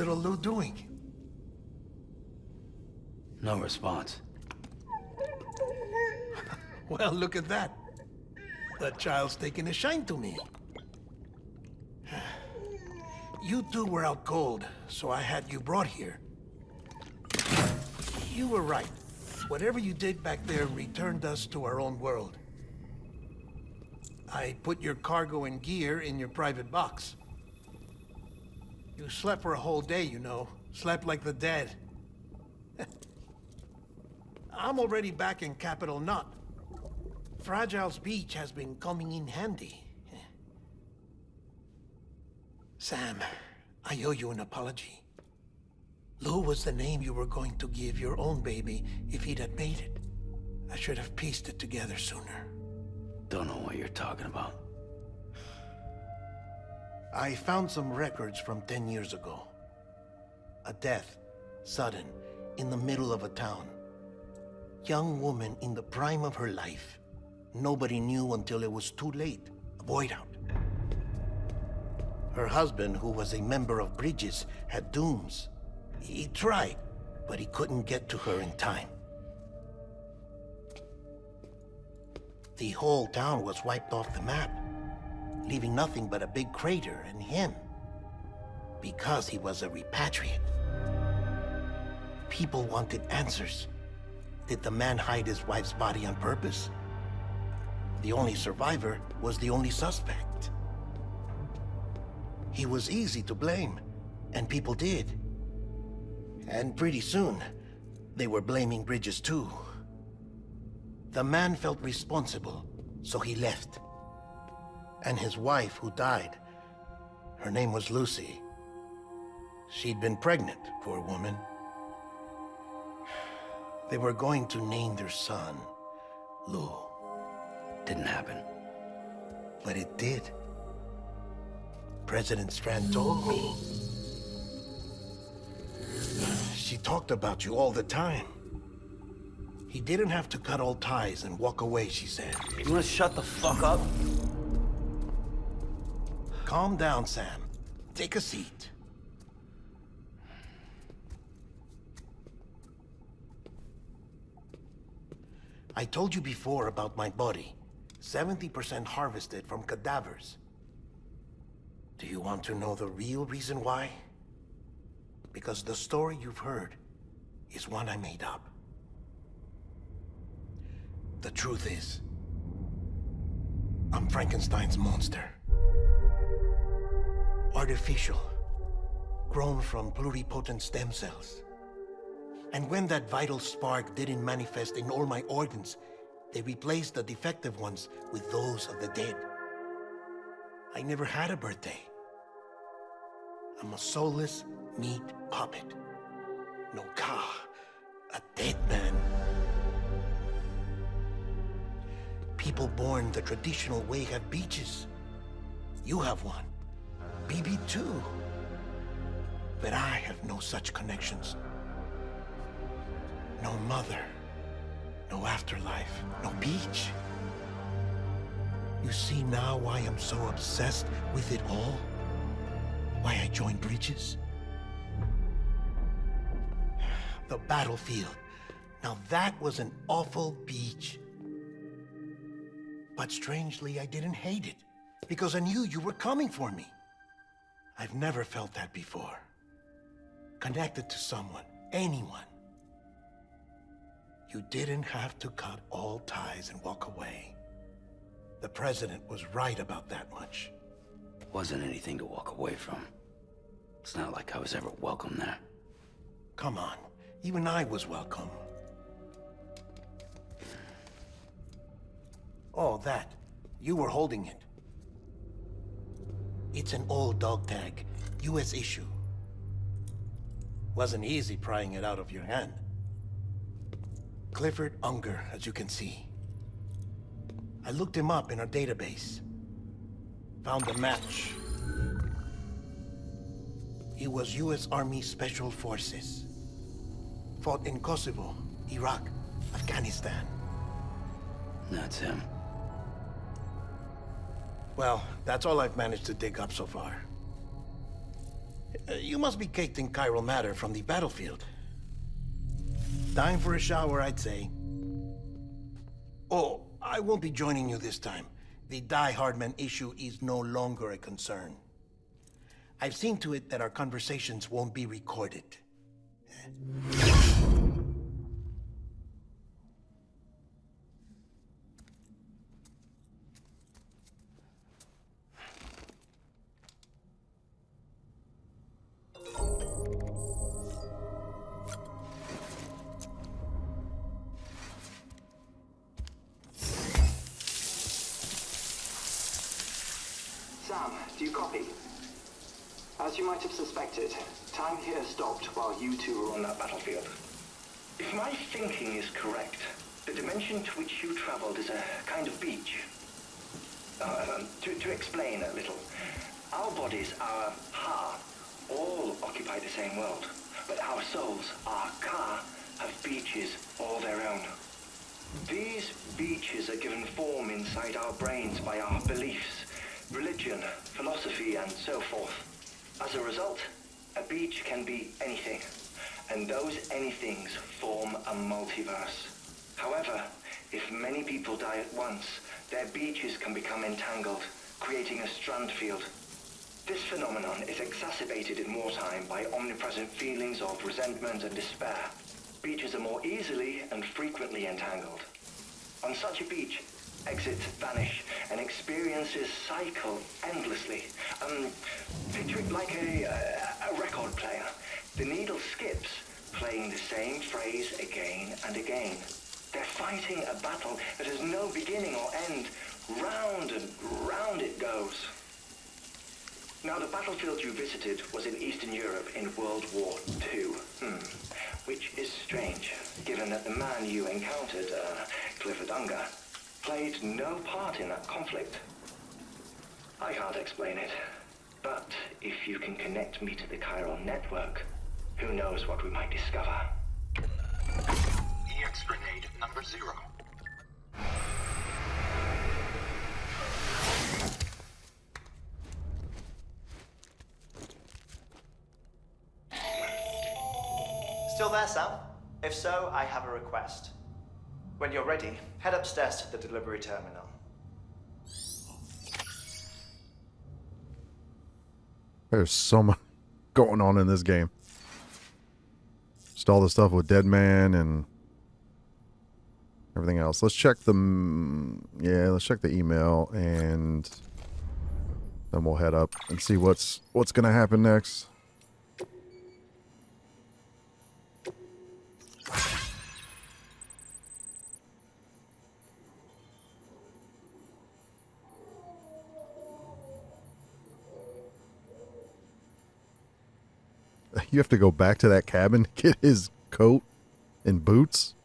little Lou doing? No response. Well, look at that. That child's taking a shine to me. You two were out cold, so I had you brought here. You were right. Whatever you did back there returned us to our own world. I put your cargo and gear in your private box. You slept for a whole day, you know. Slept like the dead. I'm already back in Capital Knot. Fragile's beach has been coming in handy. Sam, I owe you an apology. Lou was the name you were going to give your own baby if he'd had made it. I should have pieced it together sooner. Don't know what you're talking about. I found some records from 10 years ago. A death, sudden, in the middle of a town. Young woman in the prime of her life. Nobody knew until it was too late. A void out. Her husband, who was a member of Bridges, had dooms. He tried, but he couldn't get to her in time. The whole town was wiped off the map, leaving nothing but a big crater and him. Because he was a repatriate. People wanted answers. Did the man hide his wife's body on purpose? The only survivor was the only suspect. He was easy to blame, and people did. And pretty soon, they were blaming Bridges too. The man felt responsible, so he left. And his wife, who died, her name was Lucy. She'd been pregnant, poor woman. They were going to name their son Lou. Didn't happen. But it did. President Strand told me. She talked about you all the time. He didn't have to cut all ties and walk away, she said. You wanna shut the fuck up? Calm down, Sam. Take a seat. I told you before about my body. 70% harvested from cadavers. Do you want to know the real reason why? Because the story you've heard is one I made up. The truth is, I'm Frankenstein's monster. Artificial, grown from pluripotent stem cells. And when that vital spark didn't manifest in all my organs, they replaced the defective ones with those of the dead. I never had a birthday. I'm a soulless meat puppet. No ka, a dead man. People born the traditional way have beaches. You have one. BB too. But I have no such connections. No mother. No afterlife. No beach. You see now why I'm so obsessed with it all? Why I joined Bridges? The battlefield. Now that was an awful beach. But strangely, I didn't hate it, because I knew you were coming for me. I've never felt that before. Connected to someone, anyone. You didn't have to cut all ties and walk away. The president was right about that much. Wasn't anything to walk away from. It's not like I was ever welcome there. Come on, even I was welcome. Oh, that. You were holding it. It's an old dog tag, US issue. Wasn't easy prying it out of your hand. Clifford Unger, as you can see. I looked him up in our database. Found a match. He was US Army Special Forces. Fought in Kosovo, Iraq, Afghanistan. That's him. Well, that's all I've managed to dig up so far. You must be caked in chiral matter from the battlefield. Time for a shower, I'd say. Oh, I won't be joining you this time. The Die Hardman issue is no longer a concern. I've seen to it that our conversations won't be recorded. Sam, do you copy? As you might have suspected, time here stopped while you two were on that battlefield. If my thinking is correct, the dimension to which you traveled is a kind of beach. To explain a little, our bodies, our ha, all occupy the same world, but our souls, our ka, have beaches all their own. These beaches are given form inside our brains by our beliefs, religion, philosophy, and so forth. As a result, a beach can be anything, and those anythings form a multiverse. However, if many people die at once, their beaches can become entangled, creating a strand field. This phenomenon is exacerbated in wartime by omnipresent feelings of resentment and despair. Beaches are more easily and frequently entangled. On such a beach, exits vanish and experiences cycle endlessly. Picture it like a record player. The needle skips, playing the same phrase again and again. They're fighting a battle that has no beginning or end. Round and round it goes. Now, the battlefield you visited was in Eastern Europe in World War II. Which is strange, given that the man you encountered, Clifford Unger, played no part in that conflict. I can't explain it, but if you can connect me to the chiral network, who knows what we might discover. EX grenade number 0. Still there, Sam? If so, I have a request. When you're ready, head upstairs to the delivery terminal. There's so much going on in this game. Just all the stuff with Dead Man and everything else. Let's check the let's check the email, and then we'll head up and see what's gonna happen next. You have to go back to that cabin to get his coat and boots.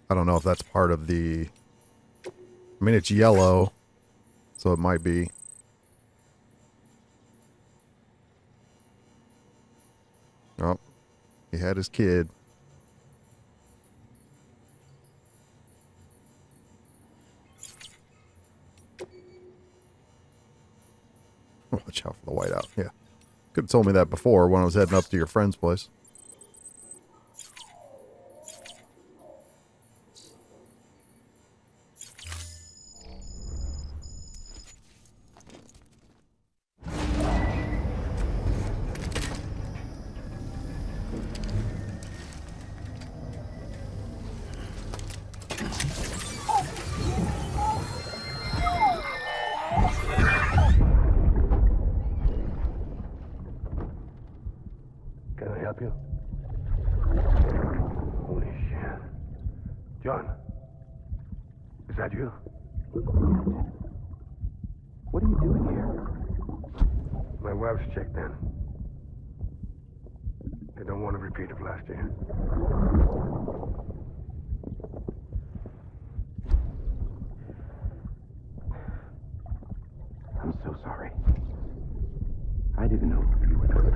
I don't know if that's part of the... I mean, it's yellow, so it might be. Oh, he had his kid. Watch out for the whiteout. Yeah. Could have told me that before when I was heading up to your friend's place. Holy shit. John, is that you? What are you doing here? My wife's checked in. They don't want a repeat of last year. I'm so sorry. I didn't know you were coming.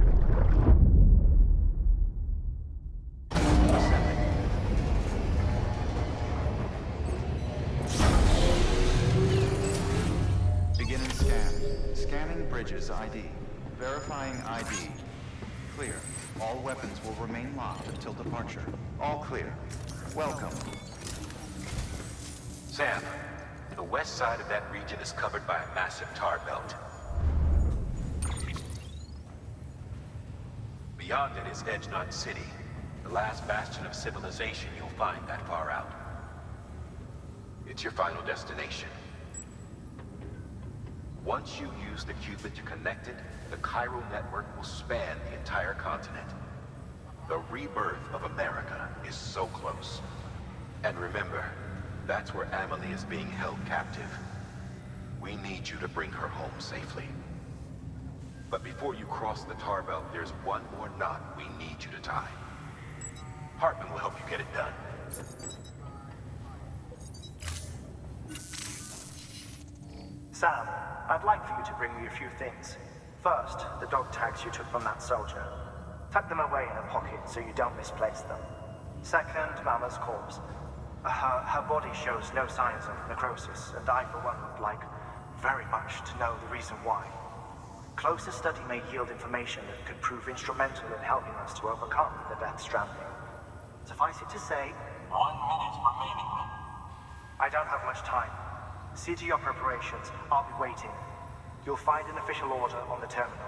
Scanning bridges ID. Verifying ID. Clear. All weapons will remain locked until departure. All clear. Welcome. Sam, the west side of that region is covered by a massive tar belt. Beyond it is Edgenut City, the last bastion of civilization you'll find that far out. It's your final destination. Once you use the qubit to connect it, the chiral network will span the entire continent. The rebirth of America is so close. And remember, that's where Amelie is being held captive. We need you to bring her home safely. But before you cross the tar belt, there's one more knot we need you to tie. Hartman will help you get it done. Sam, I'd like for you to bring me a few things. First, the dog tags you took from that soldier. Tuck them away in a pocket so you don't misplace them. Second, Mama's corpse. Her body shows no signs of necrosis, and I, for one, would like very much to know the reason why. Closer study may yield information that could prove instrumental in helping us to overcome the Death Stranding. Suffice it to say, 1 minute remaining. I don't have much time. See to your preparations. I'll be waiting. You'll find an official order on the terminal.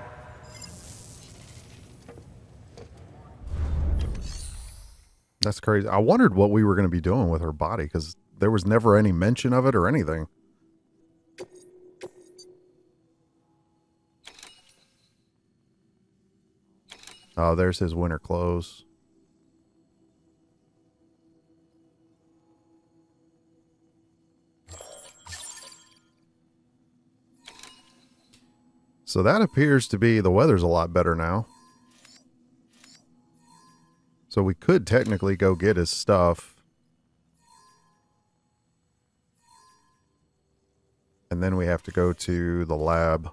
That's crazy. I wondered what we were going to be doing with her body because there was never any mention of it or anything. Oh, there's his winter clothes. So that appears to be, the weather's a lot better now. So we could technically go get his stuff. And then we have to go to the lab.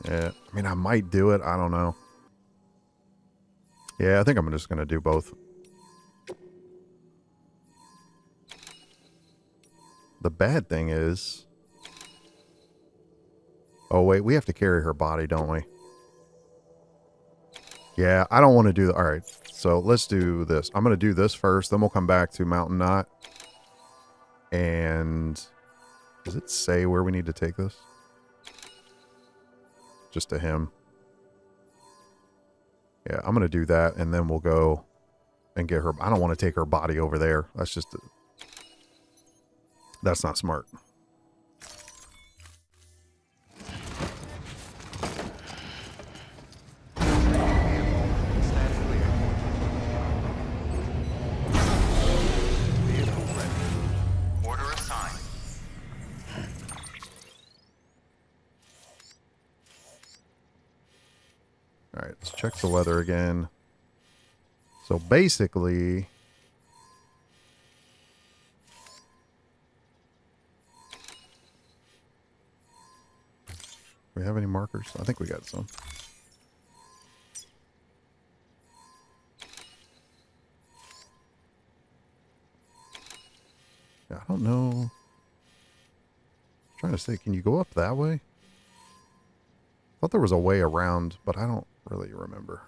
Yeah, I mean, I might do it. I don't know. Yeah, I think I'm just going to do both. The bad thing is... Oh, wait, we have to carry her body, don't we? Yeah, I don't want to do... Alright, so let's do this. I'm going to do this first, then we'll come back to Mountain Knot. And... Does it say where we need to take this? Just to him. Yeah, I'm going to do that, and then we'll go and get her... I don't want to take her body over there. That's just... That's not smart. Order assigned. All right, let's check the weather again. So basically... We have any markers? I think we got some. Yeah, I don't know. I'm trying to say, can you go up that way? I thought there was a way around, but I don't really remember.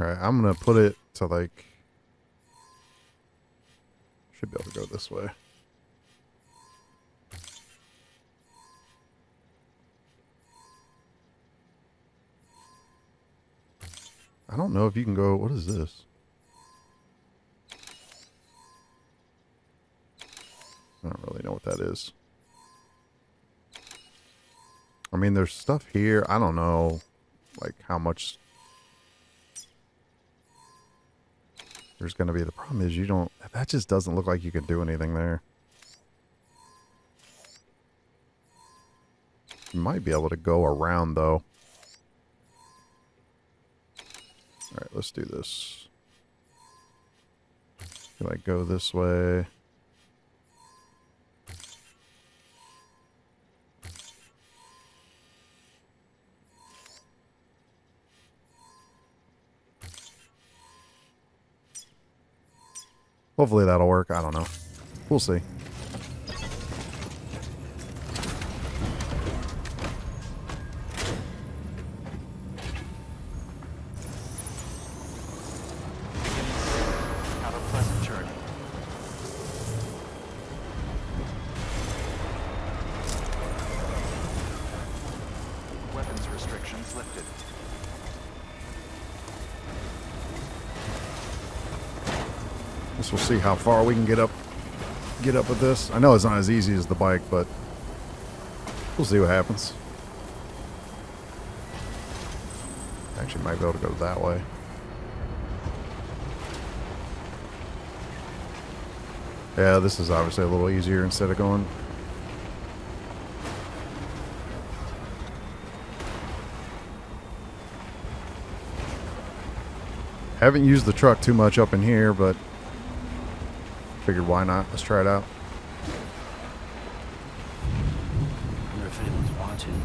All right, I'm going to put it to like... Should be able to go this way. I don't know if you can go... What is this? I don't really know what that is. I mean, there's stuff here. I don't know, like, how much... There's going to be... The problem is you don't... That just doesn't look like you can do anything there. You might be able to go around, though. Alright, let's do this. Can I go this way? Hopefully that'll work. I don't know. We'll see. Have a pleasant journey. Weapons restrictions lifted. Guess we'll see how far we can get up with this. I know it's not as easy as the bike, but we'll see what happens. Actually might be able to go that way. Yeah, this is obviously a little easier instead of going. Haven't used the truck too much up in here, but figured why not? Let's try it out. Wonder if anyone's watching.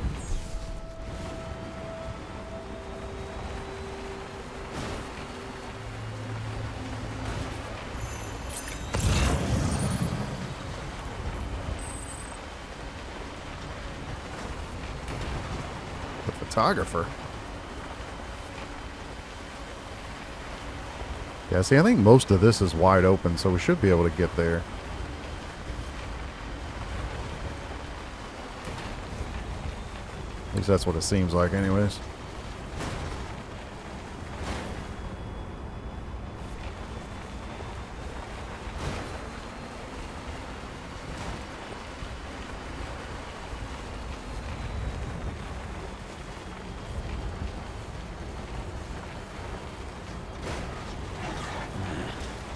The photographer. Yeah, see, I think most of this is wide open, so we should be able to get there. At least that's what it seems like anyways.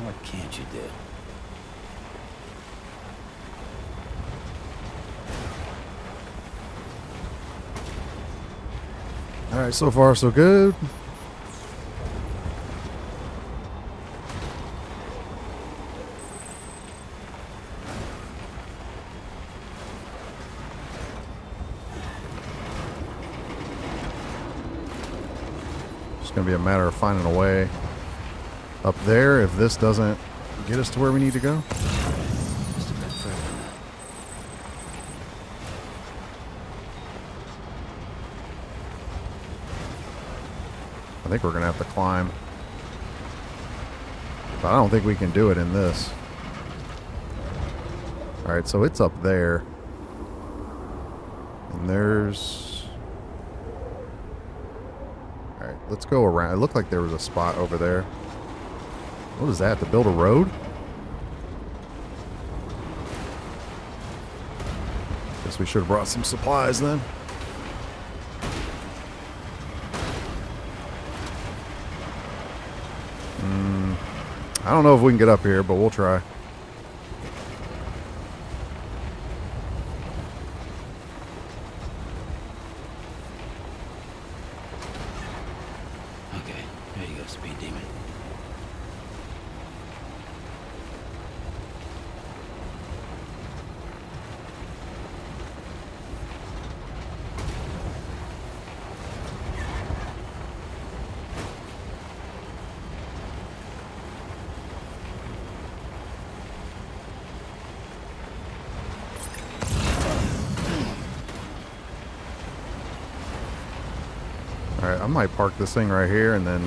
What can't you do? Alright, so far so good. It's going to be a matter of finding a way up there if this doesn't get us to where we need to go. Just a bit further than that. I think we're going to have to climb. But I don't think we can do it in this. Alright, so it's up there. And there's... Alright, let's go around. It looked like there was a spot over there. What is that? To build a road? Guess we should have brought some supplies then. I don't know if we can get up here, but we'll try. Okay, there you go, Speed Demon. Alright, I might park this thing right here and then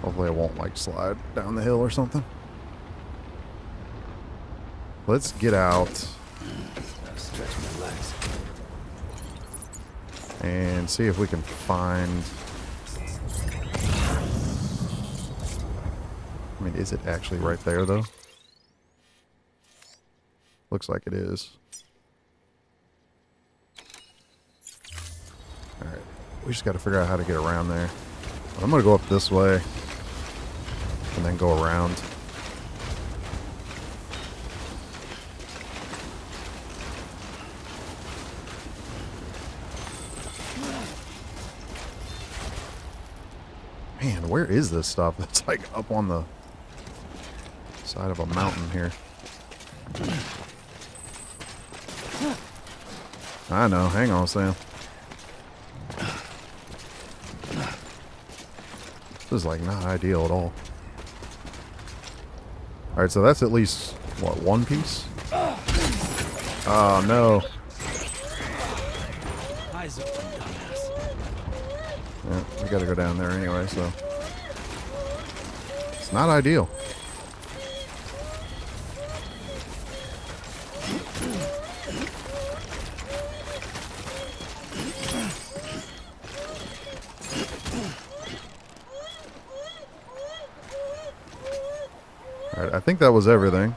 hopefully it won't like slide down the hill or something. Let's get out Gotta stretch my legs. and see if we can find... I mean, is it actually right there though? Looks like it is. Alright, we just got to figure out how to get around there. I'm going to go up this way and then go around. Man, where is this stuff? That's like up on the side of a mountain here. I know. Hang on, Sam. This is like not ideal at all. Alright, so that's at least, what, one piece? Oh, no. Eyes open, dumbass. Yeah, we gotta go down there anyway, so. It's not ideal. Alright, I think that was everything.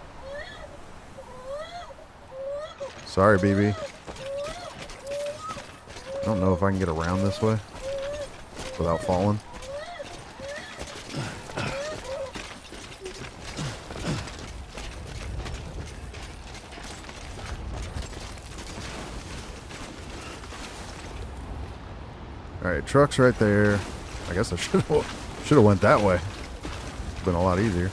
Sorry, BB. I don't know if I can get around this way without falling. Alright, truck's right there. I guess I should have went that way. Been a lot easier.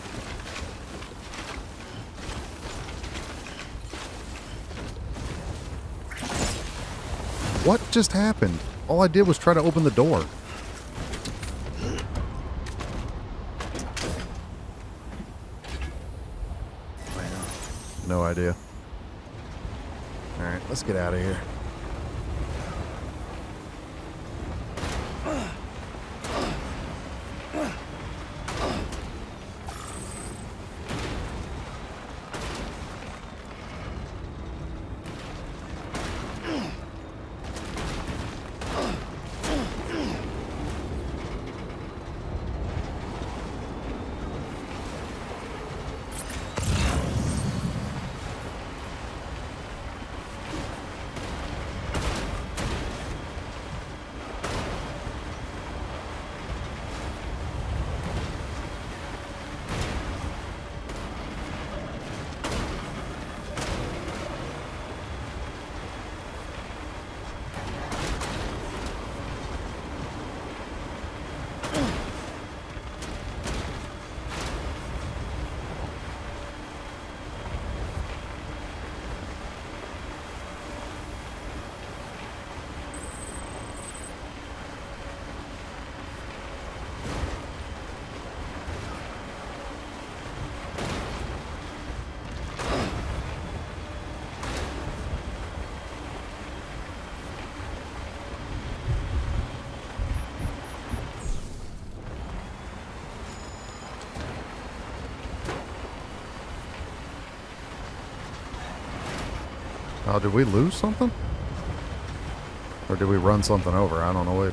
What just happened? All I did was try to open the door. No idea. Alright, let's get out of here. Oh, did we lose something? Or did we run something over? I don't know which.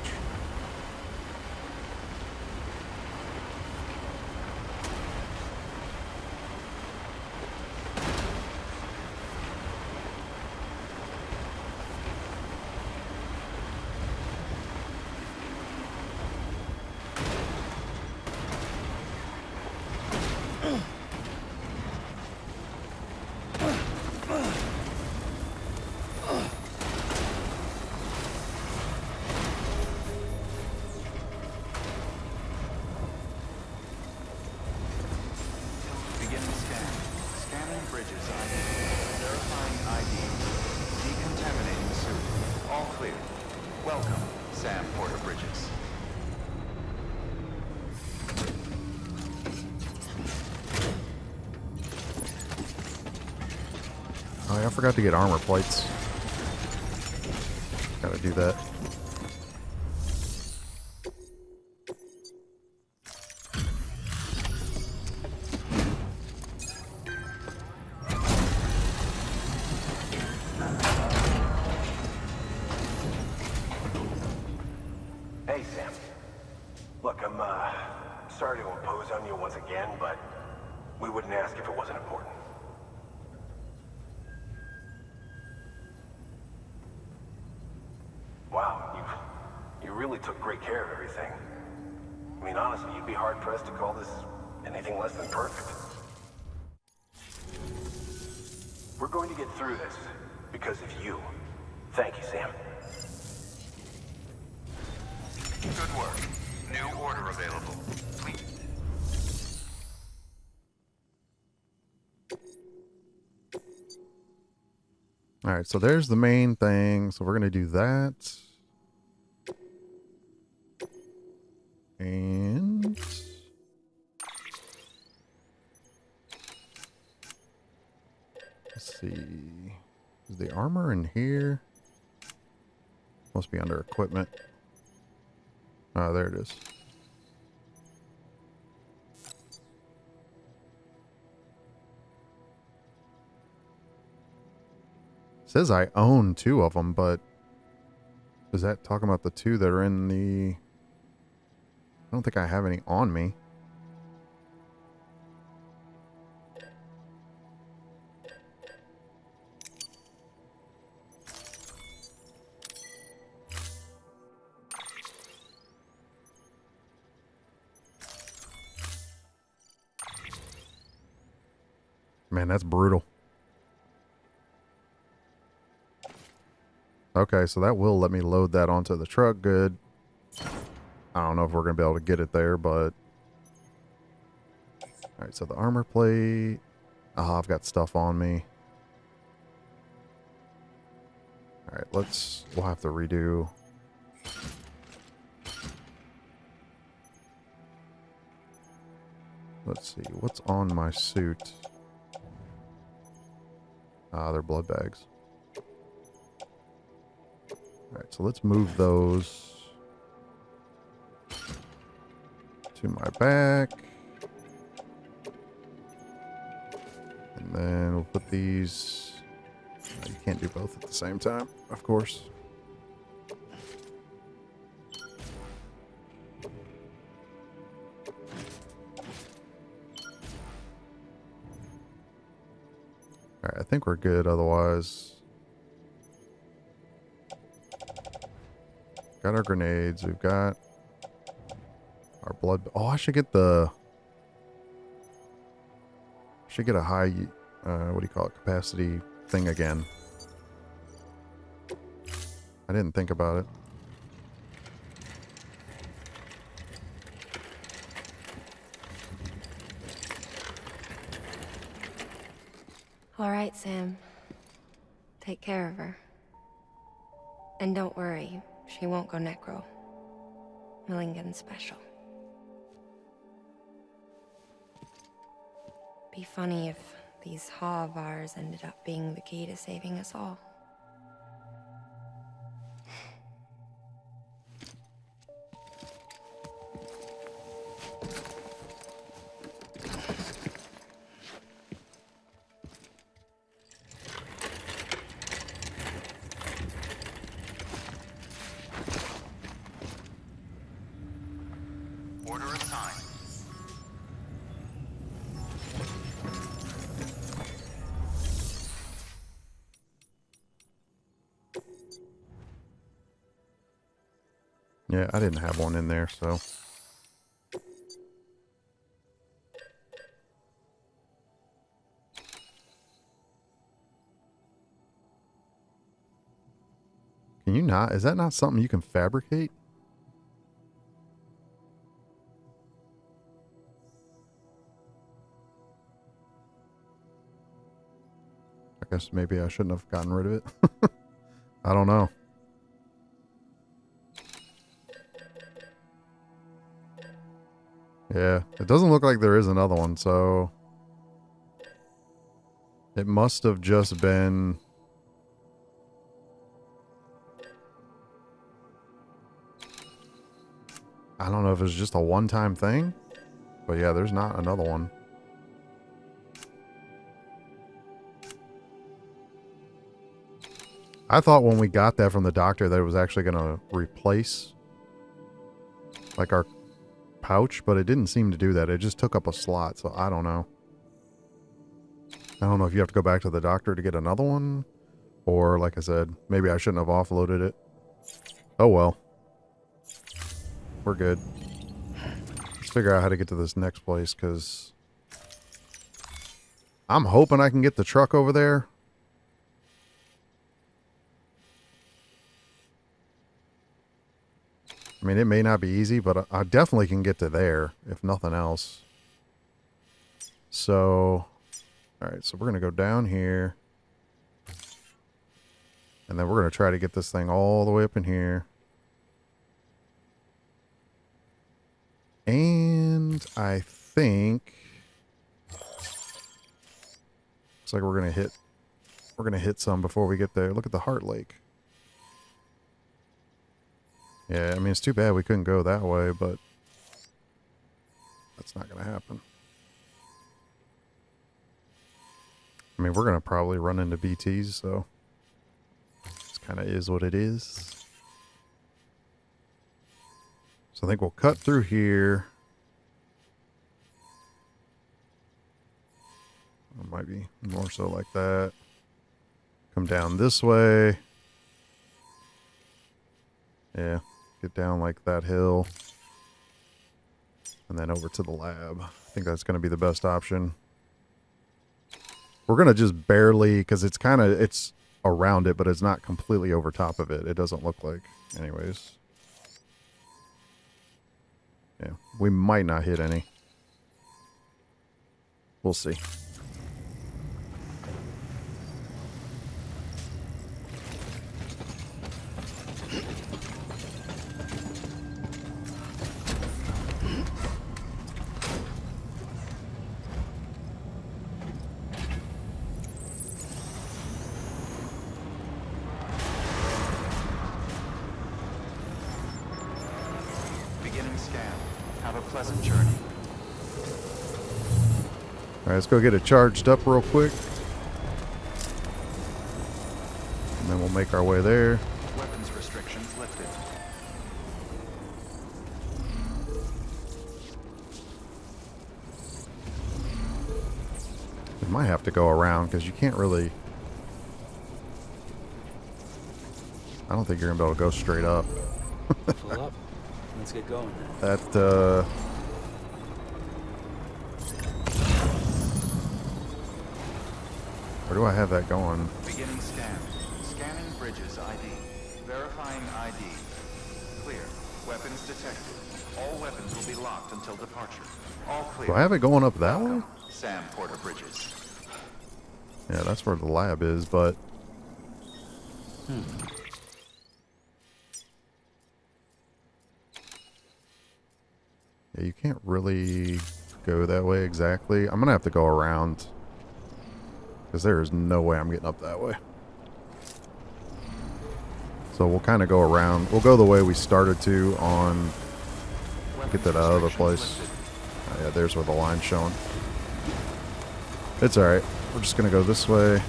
Oh, yeah, I forgot to get armor plates. Gotta do that. Hey, Sam. Look, I'm sorry to impose on you once again, but we wouldn't ask if it wasn't important. Wow, you really took great care of everything. I mean, honestly, you'd be hard-pressed to call this anything less than perfect. We're going to get through this because of you. Thank you, Sam. Good work. New order available. Please. Alright, so there's the main thing. So we're going to do that. And Let's see. Is the armor in here? Must be under equipment. Oh, there it is. It says I own 2 of them, but is that talking about the 2 that are in the... I don't think I have any on me. Man, that's brutal. Okay, so that will let me load that onto the truck. Good. I don't know if we're going to be able to get it there, but... Alright, so the armor plate... Oh, I've got stuff on me. Alright, we'll have to redo... Let's see, what's on my suit? Ah, they're blood bags. Alright, so let's move those to my back. And then we'll put these... You can't do both at the same time, of course. Alright, I think we're good otherwise. Got our grenades. We've got our blood. Oh, I should get the... Should get a high... what do you call it? Capacity thing again. I didn't think about it. All right, Sam. Take care of her. And don't worry, she won't go necro. Millingen's special. Be funny if these Ha of ours ended up being the key to saving us all. Order assigned. Yeah, I didn't have one in there, so... Can you not? Is that not something you can fabricate? I guess maybe I shouldn't have gotten rid of it. I don't know. Yeah, it doesn't look like there is another one, so... It must have just been... I don't know if it's just a one-time thing, but yeah, there's not another one. I thought when we got that from the doctor that it was actually going to replace like our pouch, but it didn't seem to do that. It just took up a slot, so I don't know. I don't know if you have to go back to the doctor to get another one, or like I said, maybe I shouldn't have offloaded it. Oh well. We're good. Let's figure out how to get to this next place, because I'm hoping I can get the truck over there. I mean, it may not be easy, but I definitely can get to there, if nothing else. So, alright, so we're going to go down here. And then we're going to try to get this thing all the way up in here. And I think... Looks like we're going to hit We're going to hit some before we get there. Look at the Heart Lake. Yeah, I mean, it's too bad we couldn't go that way, but that's not going to happen. I mean, we're going to probably run into BTs, so this kind of is what it is. So I think we'll cut through here. It might be more so like that. Come down this way. Yeah, get down like that hill. And then over to the lab. I think that's going to be the best option. We're going to just barely, because it's kind of, it's around it, but it's not completely over top of it. It doesn't look like. Anyways. Yeah, we might not hit any. We'll see. Pleasant journey. Alright, let's go get it charged up real quick. And then we'll make our way there. Weapons restrictions lifted. We might have to go around because you can't really... I don't think you're going to be able to go straight up. Pull up. Let's get going. That, where do I have that going? Beginning scan. Scanning bridges ID. Verifying ID. Clear. Weapons detected. All weapons will be locked until departure. All clear. Do I have it going up that way? Sam Porter Bridges. Yeah, that's where the lab is, but... Yeah, you can't really go that way exactly. I'm going to have to go around. Because there is no way I'm getting up that way. So we'll kind of go around. We'll go the way we started to on... Get that out of the place. Oh, yeah, there's where the line's showing. It's alright. We're just going to go this way. And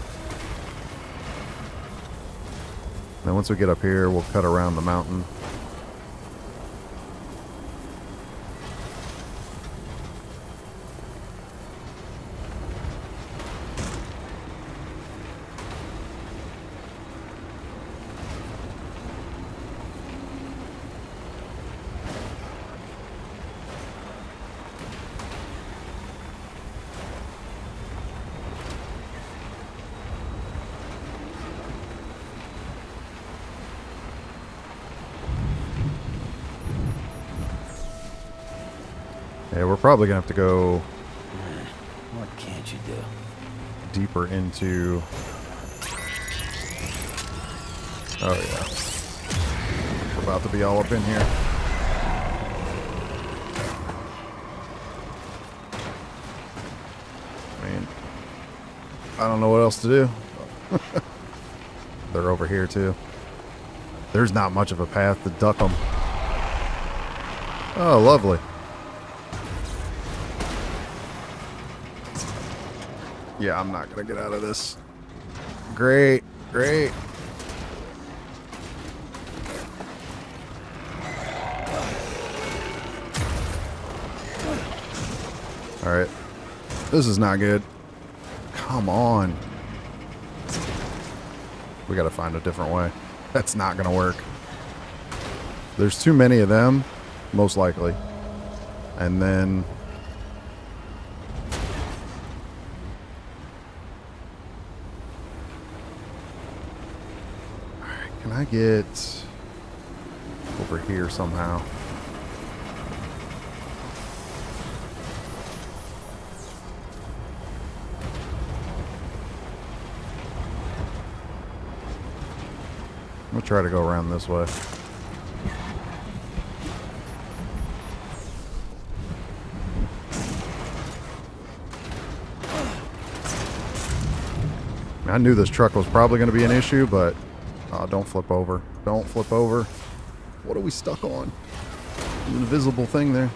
then once we get up here, we'll cut around the mountain. Yeah, we're probably going to have to go... What can't you do? Deeper into... Oh, yeah. We're about to be all up in here. I mean, I don't know what else to do. They're over here, too. There's not much of a path to duck them. Oh, lovely. Yeah, I'm not going to get out of this. Great, great. All right. This is not good. Come on. We got to find a different way. That's not going to work. There's too many of them, most likely. And then... Can I get over here somehow? I'm gonna try to go around this way. I knew this truck was probably going to be an issue, but don't flip over. Don't flip over. What are we stuck on? An invisible thing there.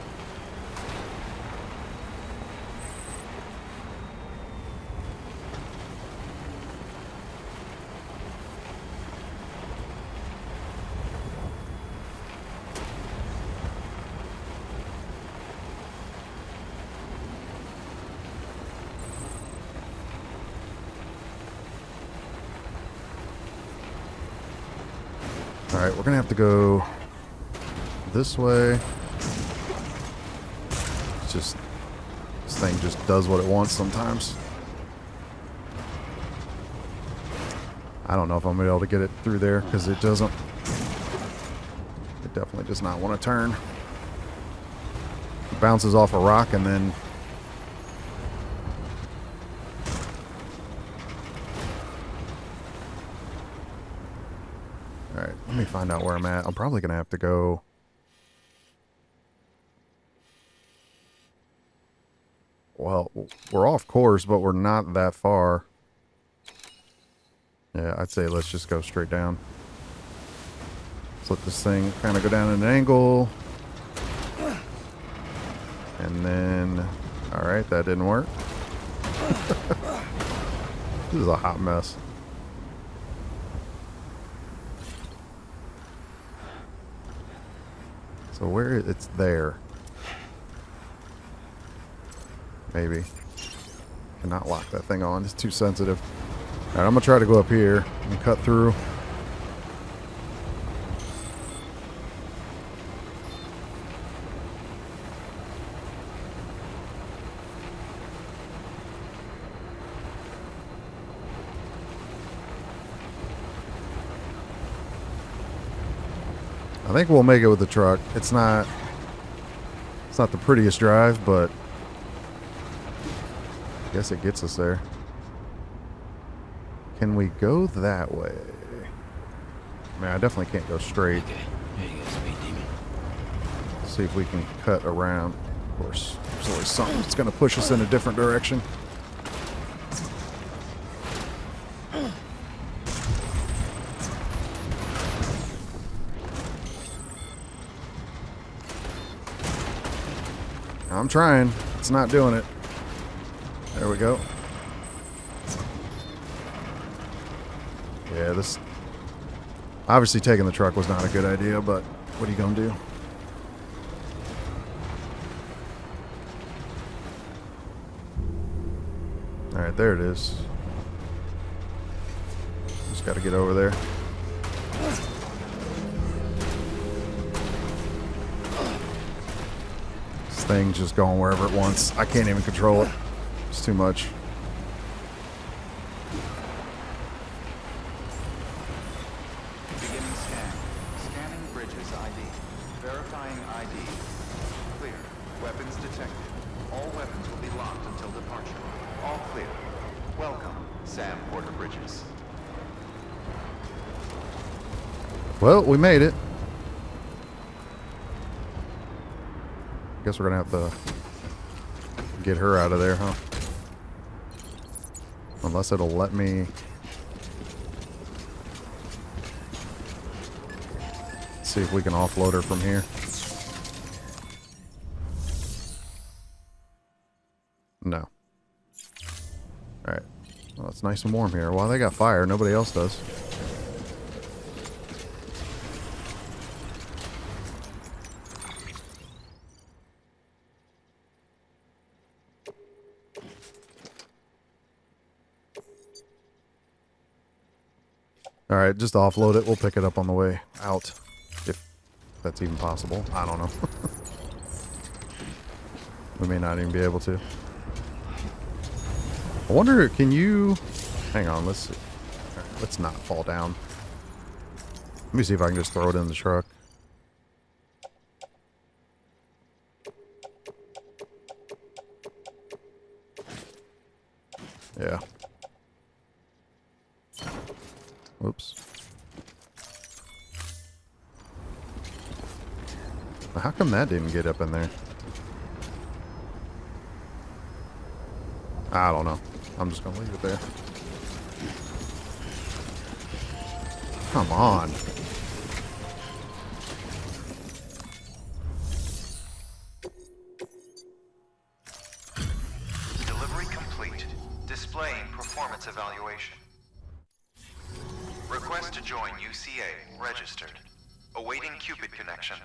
Alright, we're gonna have to go this way. It's just, this thing just does what it wants sometimes. I don't know if I'm gonna be able to get it through there because it doesn't. It definitely does not want to turn. It bounces off a rock and then alright, let me find out where I'm at. I'm probably gonna have to go. Well, we're off course, but we're not that far. Yeah, I'd say let's just go straight down. Let's let this thing kind of go down at an angle. And then, alright, that didn't work. This is a hot mess. So where it's there. Maybe. Cannot lock that thing on. It's too sensitive. Alright, I'm gonna try to go up here and cut through. I think we'll make it with the truck. It's not the prettiest drive, but I guess it gets us there. Can we go that way? Man, I definitely can't go straight. Okay, here you go, speed demon. See if we can cut around. Of course, there's always something that's going to push us in a different direction. I'm trying. It's not doing it. There we go. Yeah, this... Obviously taking the truck was not a good idea, but what are you gonna do? Alright, there it is. Just gotta get over there. This thing's just going wherever it wants. I can't even control it. It's too much. Beginning scan. Scanning bridges ID. Verifying ID. Clear. Weapons detected. All weapons will be locked until departure. All clear. Welcome, Sam Porter Bridges. Well, we made it. Guess we're gonna have to get her out of there, huh? Unless it'll let me. See if we can offload her from here. No. Alright. Well, it's nice and warm here. Well, they got fire. Nobody else does. Alright, just offload it. We'll pick it up on the way out. If that's even possible. I don't know. We may not even be able to. I wonder, can you... Hang on, let's see. Right, let's not fall down. Let me see if I can just throw it in the truck. Yeah. Whoops. How come that didn't get up in there? I don't know. I'm just gonna leave it there. Come on. Delivery complete. Displaying performance evaluation. Request to join UCA. Registered. Awaiting Cupid connection.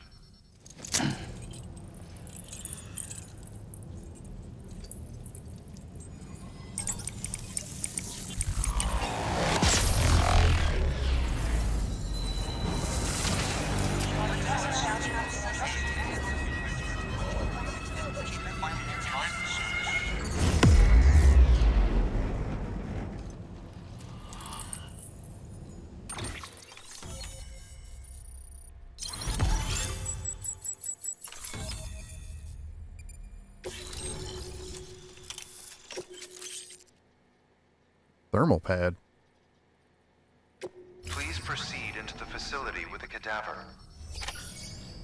Thermal pad. Please proceed into the facility with a cadaver.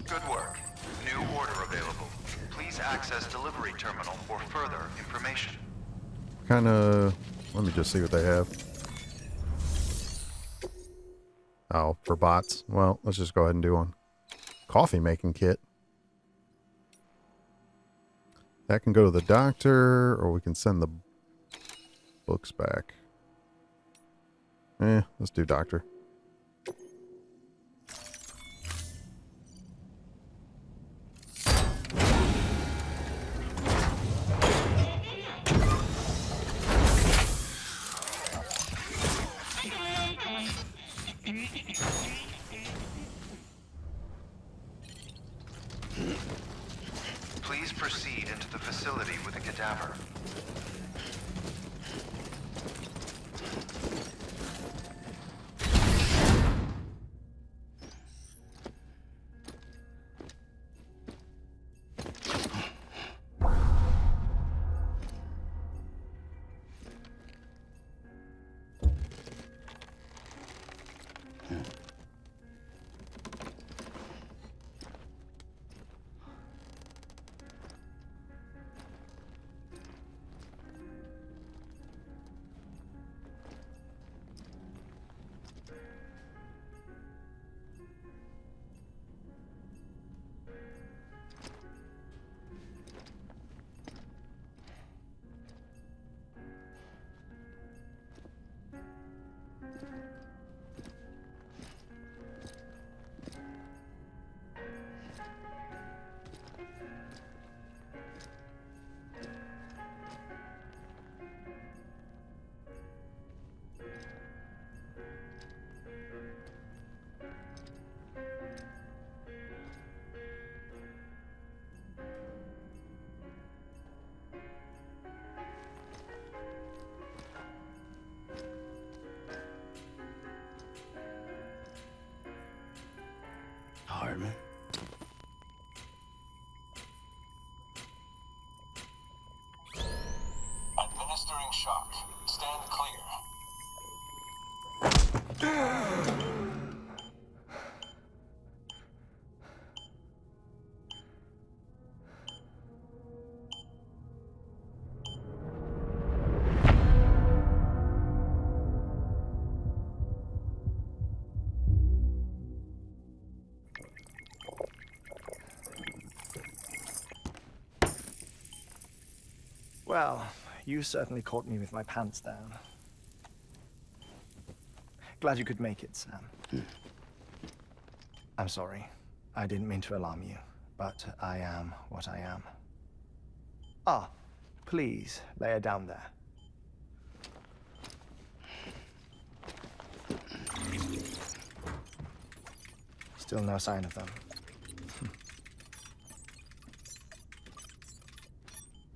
Good work. New order available. Please access delivery terminal for further information. Let me just see what they have. Oh, for bots. Well, let's just go ahead and do one. Coffee making kit. That can go to the doctor, or we can send the books back. Let's do doctor. Please proceed into the facility with a cadaver. Hartman? Administering shock. Stand clear. Well, you certainly caught me with my pants down. Glad you could make it, Sam. I'm sorry. I didn't mean to alarm you, but I am what I am. Ah, please, lay her down there. Still no sign of them.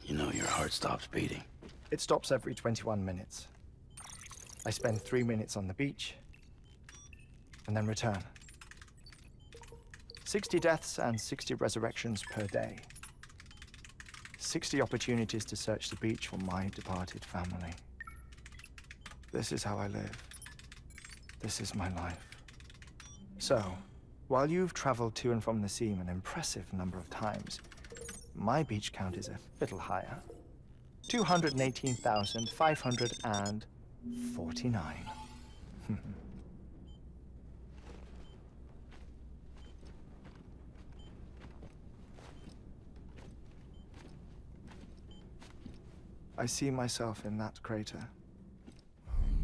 You know your heart stops beating. It stops every 21 minutes. I spend 3 minutes on the beach, and then return. 60 deaths and 60 resurrections per day. 60 opportunities to search the beach for my departed family. This is how I live. This is my life. So, while you've traveled to and from the sea an impressive number of times, my beach count is a little higher. 218,549. I see myself in that crater.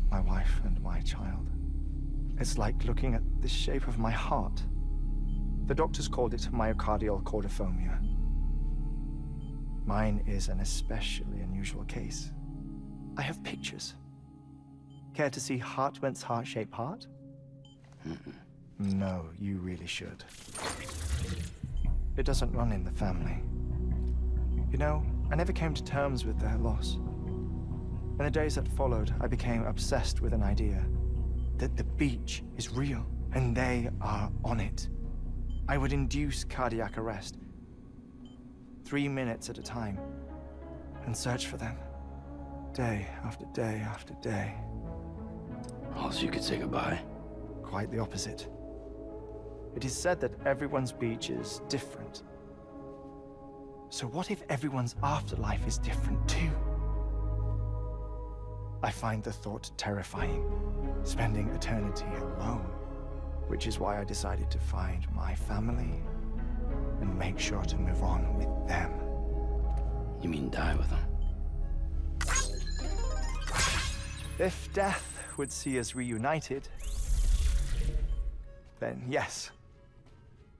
My wife and my child. It's like looking at the shape of my heart. The doctors called it myocardial cordiformia. Mine is an especially unusual case. I have pictures. Care to see Hartman's heart-shaped heart? No, you really should. It doesn't run in the family. You know, I never came to terms with their loss. In the days that followed, I became obsessed with an idea that the beach is real, and they are on it. I would induce cardiac arrest, 3 minutes at a time, and search for them, day after day after day. Also, you could say goodbye. Quite the opposite. It is said that everyone's beach is different. So what if everyone's afterlife is different too? I find the thought terrifying, spending eternity alone, which is why I decided to find my family and make sure to move on with them. You mean die with them? If death would see us reunited, then yes.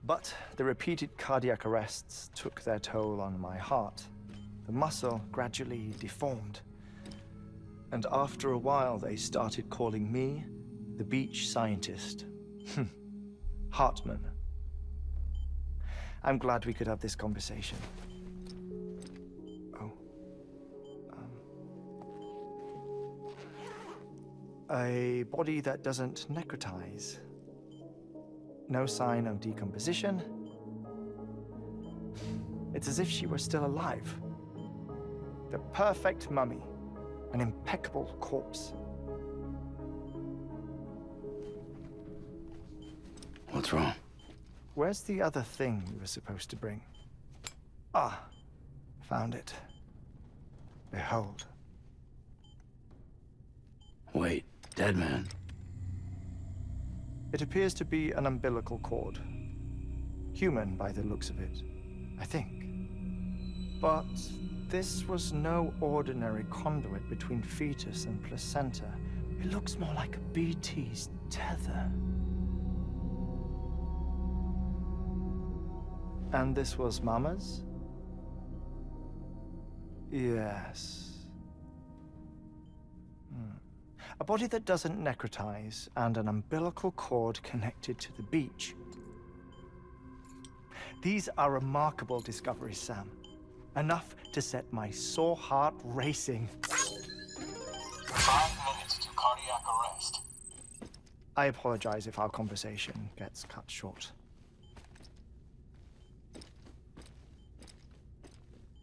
But the repeated cardiac arrests took their toll on my heart. The muscle gradually deformed. And after a while, they started calling me the beach scientist. HEARTMAN. I'm glad we could have this conversation. Oh. A body that doesn't necrotize. No sign of decomposition. It's as if she were still alive. The perfect mummy. An impeccable corpse. What's wrong? Where's the other thing you were supposed to bring? Ah, found it. Behold. Wait, dead man. It appears to be an umbilical cord. Human by the looks of it, I think. But this was no ordinary conduit between fetus and placenta. It looks more like a BT's tether. And this was Mama's? Yes. A body that doesn't necrotize and an umbilical cord connected to the beach. These are remarkable discoveries, Sam. Enough to set my sore heart racing. 5 minutes to cardiac arrest. I apologize if our conversation gets cut short.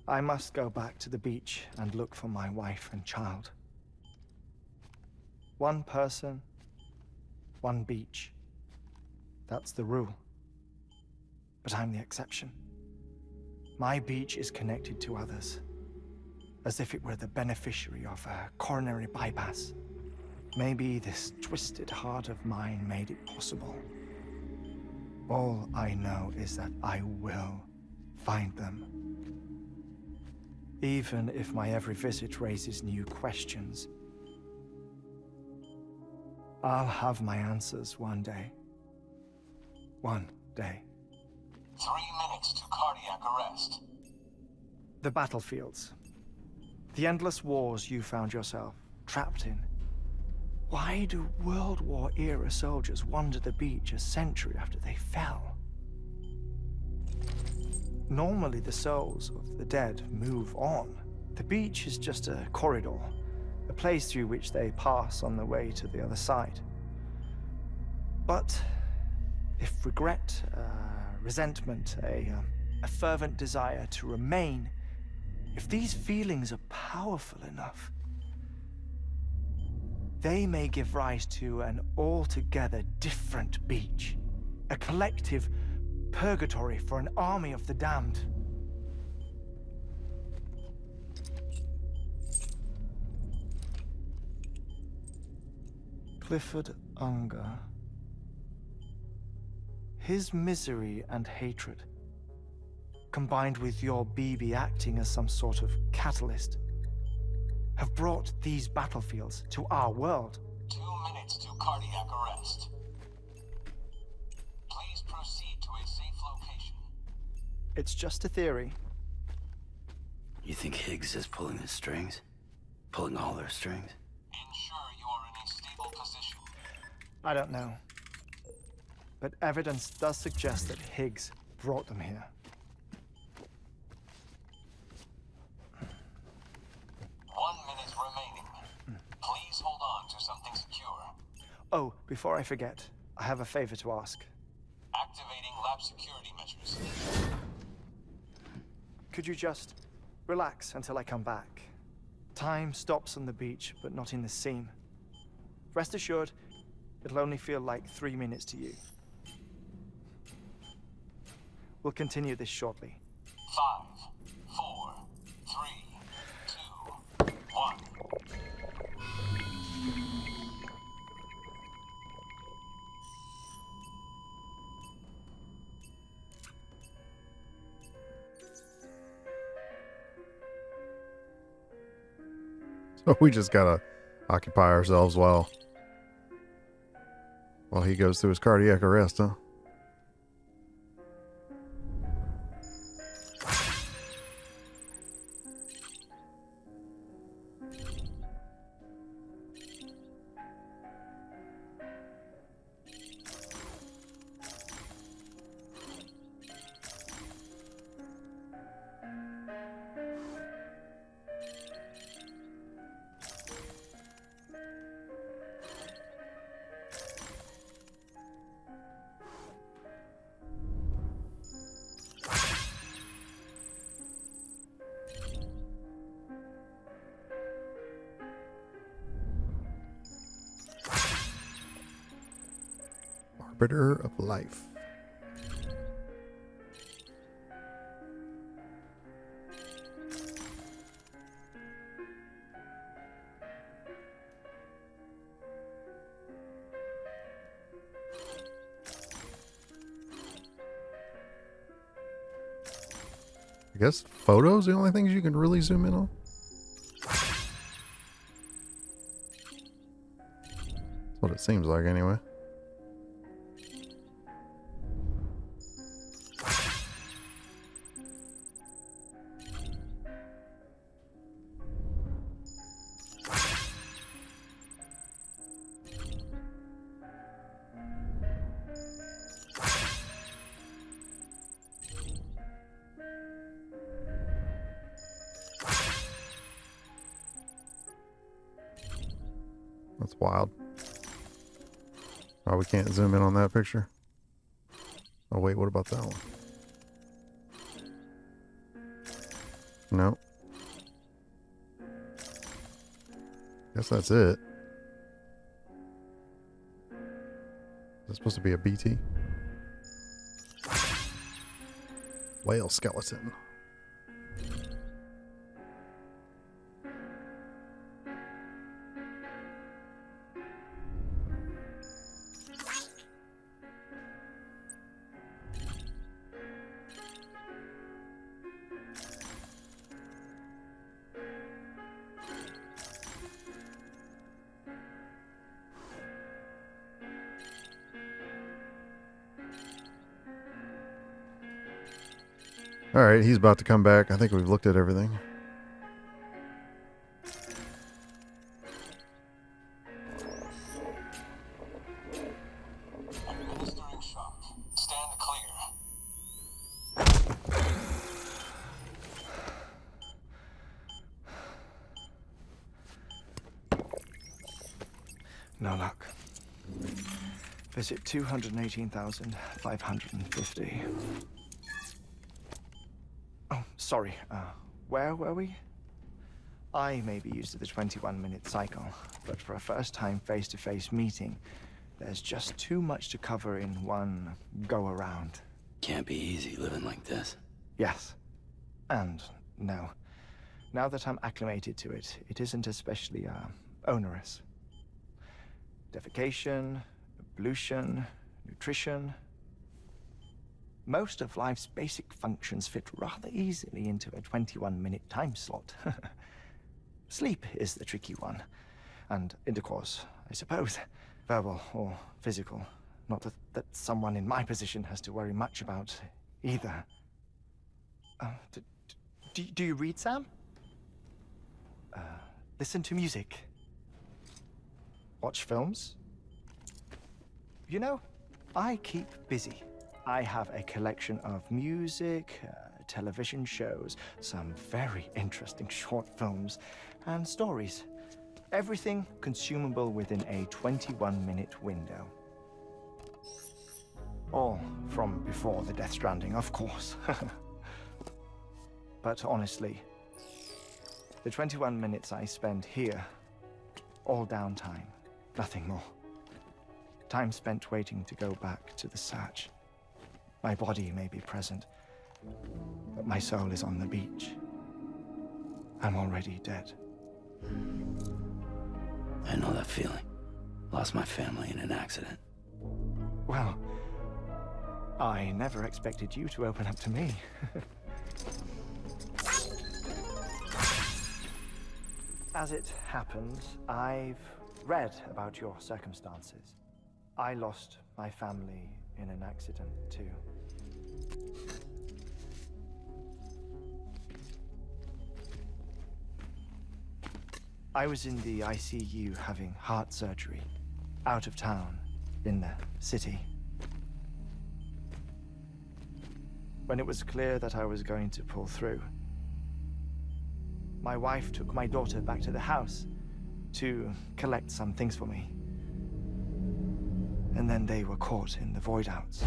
I must go back to the beach and look for my wife and child. One person, one beach. That's the rule. But I'm the exception. My beach is connected to others, as if it were the beneficiary of a coronary bypass. Maybe this twisted heart of mine made it possible. All I know is that I will find them. Even if my every visit raises new questions, I'll have my answers one day. One day. 3 minutes to cardiac arrest. The battlefields. The endless wars you found yourself trapped in. Why do World War-era soldiers wander the beach a century after they fell? Normally the souls of the dead move on. The beach is just a corridor, a place through which they pass on the way to the other side. But if regret, resentment, a fervent desire to remain, if these feelings are powerful enough, they may give rise to an altogether different beach, a collective purgatory for an army of the damned. Clifford Unger. His misery and hatred, combined with your BB acting as some sort of catalyst, have brought these battlefields to our world. 2 minutes to cardiac arrest. Please proceed to a safe location. It's just a theory. You think Higgs is pulling the strings? Pulling all their strings? Ensure you are in a stable position. I don't know. But evidence does suggest that Higgs brought them here. 1 minute remaining. Please hold on to something secure. Oh, before I forget, I have a favor to ask. Activating lab security measures. Could you just relax until I come back? Time stops on the beach, but not in the scene. Rest assured, it'll only feel like 3 minutes to you. We'll continue this shortly. 5, 4, 3, 2, 1. So we just gotta occupy ourselves while he goes through his cardiac arrest, huh? Arbiter of life. I guess photos the only things you can really zoom in on. That's what it seems like anyway. That's wild. Oh, we can't zoom in on that picture. Oh, wait, what about that one? No. Guess that's it. Is that supposed to be a BT? Whale skeleton. All right, he's about to come back. I think we've looked at everything. Administering shock. Stand clear. No luck. Visit 218,550. Oh, sorry. Where were we? I may be used to the 21-minute cycle, but for a first-time face-to-face meeting, there's just too much to cover in one go-around. Can't be easy living like this. Yes. And no. Now that I'm acclimated to it, it isn't especially, onerous. Defecation, ablution, nutrition. Most of life's basic functions fit rather easily into a 21-minute time slot. Sleep is the tricky one. And intercourse, I suppose. Verbal or physical. Not that someone in my position has to worry much about either. Do you read, Sam? Listen to music. Watch films? You know, I keep busy. I have a collection of music, television shows, some very interesting short films, and stories. Everything consumable within a 21-minute window. All from before the Death Stranding, of course. But honestly, the 21 minutes I spend here, all downtime, nothing more. Time spent waiting to go back to the search. My body may be present, but my soul is on the beach. I'm already dead. I know that feeling. Lost my family in an accident. Well, I never expected you to open up to me. As it happens, I've read about your circumstances. I lost my family in an accident, too. I was in the ICU having heart surgery, out of town, in the city. When it was clear that I was going to pull through, my wife took my daughter back to the house to collect some things for me. And then they were caught in the void outs.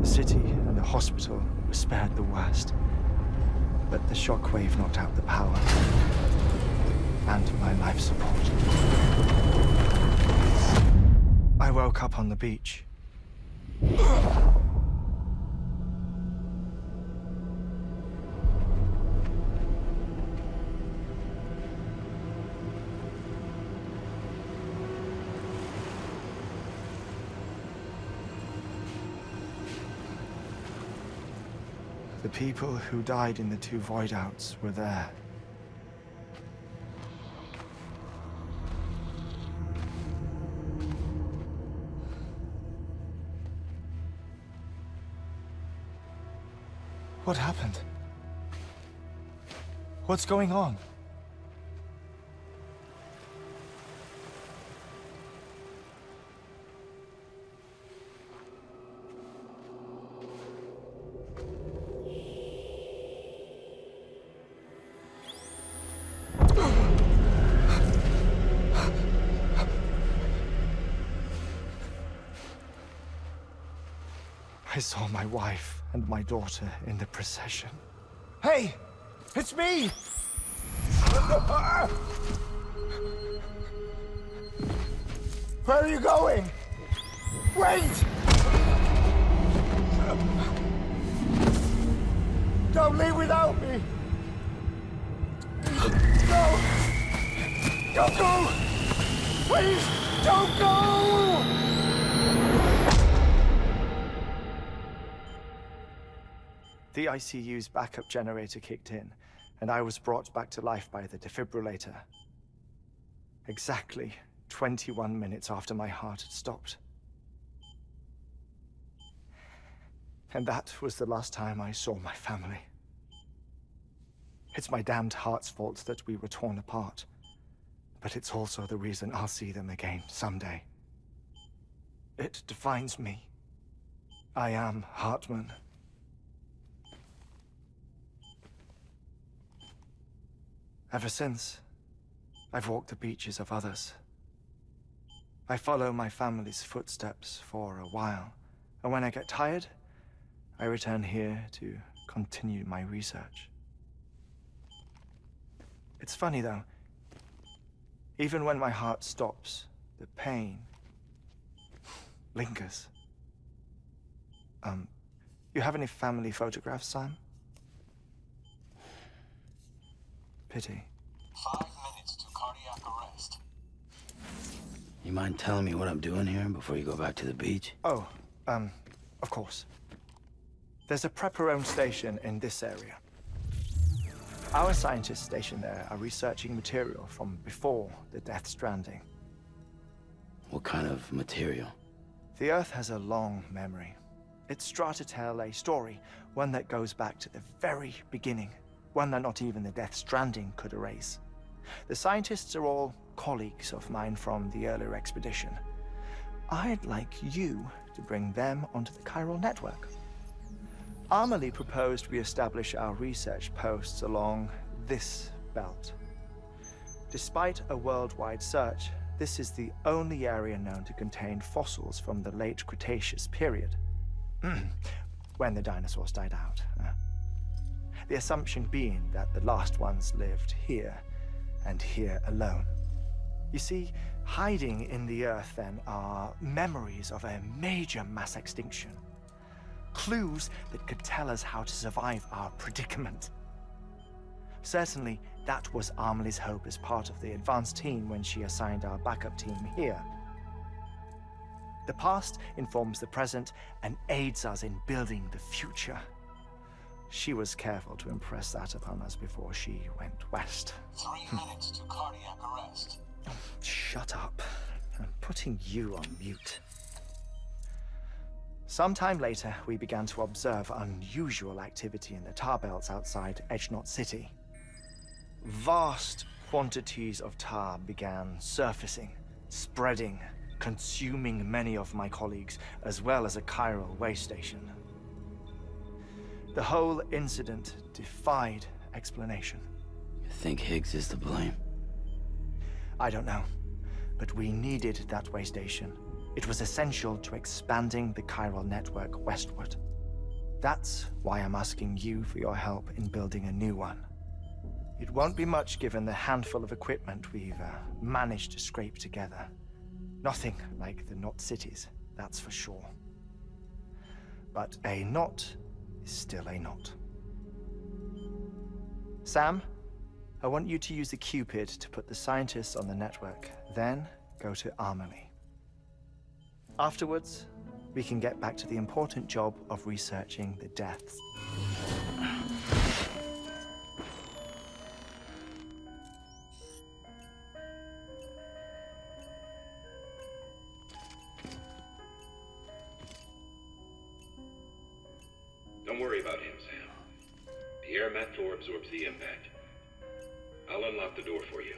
The city and the hospital were spared the worst, but the shockwave knocked out the power and my life support. I woke up on the beach. The people who died in the 2 void outs were there. What happened? What's going on? I saw my wife and my daughter in the procession. Hey! It's me! Where are you going? Wait! Don't leave without me! No! Don't go! Please, don't go! The ICU's backup generator kicked in, and I was brought back to life by the defibrillator. Exactly 21 minutes after my heart had stopped. And that was the last time I saw my family. It's my damned heart's fault that we were torn apart, but it's also the reason I'll see them again someday. It defines me. I am HEARTMAN. Ever since, I've walked the beaches of others. I follow my family's footsteps for a while, and when I get tired, I return here to continue my research. It's funny though, even when my heart stops, the pain lingers. You have any family photographs, Sam? Pity. 5 minutes to cardiac arrest. You mind telling me what I'm doing here before you go back to the beach? Oh, of course. There's a prepper-owned station in this area. Our scientists stationed there are researching material from before the Death Stranding. What kind of material? The Earth has a long memory. It's trying to tell a story, one that goes back to the very beginning, one that not even the Death Stranding could erase. The scientists are all colleagues of mine from the earlier expedition. I'd like you to bring them onto the Chiral network. Amelie proposed we establish our research posts along this belt. Despite a worldwide search, this is the only area known to contain fossils from the late Cretaceous period, when the dinosaurs died out. The assumption being that the last ones lived here, and here alone. You see, hiding in the Earth then are memories of a major mass extinction. Clues that could tell us how to survive our predicament. Certainly, that was Amelie's hope as part of the advanced team when she assigned our backup team here. The past informs the present and aids us in building the future. She was careful to impress that upon us before she went west. 3 minutes to cardiac arrest. Shut up. I'm putting you on mute. Sometime later, we began to observe unusual activity in the tar belts outside Edgenot City. Vast quantities of tar began surfacing, spreading, consuming many of my colleagues, as well as a chiral way station. The whole incident defied explanation. You think Higgs is to blame? I don't know, but we needed that way station. It was essential to expanding the chiral network westward. That's why I'm asking you for your help in building a new one. It won't be much given the handful of equipment we've managed to scrape together. Nothing like the knot cities, that's for sure. But a knot is still a knot. Sam, I want you to use the Cupid to put the scientists on the network, then go to Amelie. Afterwards, we can get back to the important job of researching the deaths. Don't worry about him, Sam. The air mat floor absorbs the impact. I'll unlock the door for you.